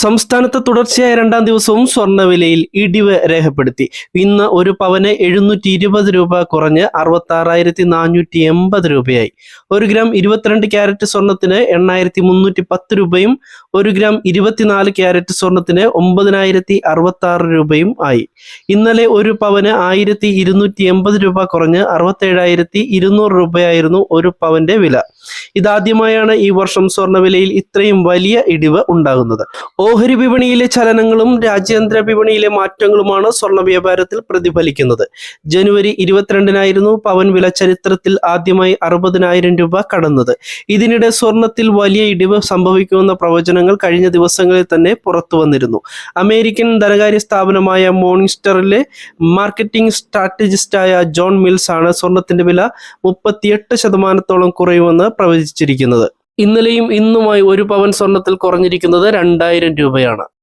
സംസ്ഥാനത്ത് തുടർച്ചയായ രണ്ടാം ദിവസവും സ്വർണ്ണവിലയിൽ ഇടിവ് രേഖപ്പെടുത്തി. ഇന്ന് ഒരു പവന് 720 രൂപ കുറഞ്ഞ് 66,480 രൂപയായി. 1 ഗ്രാം 22 ക്യാരറ്റ് സ്വർണത്തിന് 8,310 രൂപയും 1 ഗ്രാം 24 ക്യാരറ്റ് സ്വർണത്തിന് 9,066 രൂപയും ആയി. ഇന്നലെ ഒരു പവന് 1,280 രൂപ കുറഞ്ഞ് 67,200 രൂപയായിരുന്നു ഒരു പവന്റെ വില. ഇതാദ്യമായാണ് ഈ വർഷം സ്വർണ്ണവിലയിൽ ഇത്രയും വലിയ ഇടിവ് ഉണ്ടാകുന്നത്. ഓഹരി വിപണിയിലെ ചലനങ്ങളും രാജ്യാന്തര വിപണിയിലെ മാറ്റങ്ങളുമാണ് സ്വർണ്ണ വ്യാപാരത്തിൽ പ്രതിഫലിക്കുന്നത്. ജനുവരി 22-നായിരുന്നു പവൻ വില ചരിത്രത്തിൽ ആദ്യമായി 60,000 രൂപ കടന്നത്. ഇതിനിടെ സ്വർണത്തിൽ വലിയ ഇടിവ് സംഭവിക്കുമെന്ന പ്രവചനങ്ങൾ കഴിഞ്ഞ ദിവസങ്ങളിൽ തന്നെ പുറത്തു വന്നിരുന്നു. അമേരിക്കൻ ധനകാര്യ സ്ഥാപനമായ മോർണിംഗ്സ്റ്ററിലെ മാർക്കറ്റിംഗ് സ്ട്രാറ്റജിസ്റ്റായ ജോൺ മിൽസ് ആണ് സ്വർണത്തിന്റെ വില 38% കുറയുമെന്ന് പ്രവചിച്ചിരിക്കുന്നത്. ഇന്നലെയും ഇന്നുമായി ഒരു പവൻ സ്വർണത്തിൽ കുറഞ്ഞിരിക്കുന്നത് 2,000 രൂപയാണ്.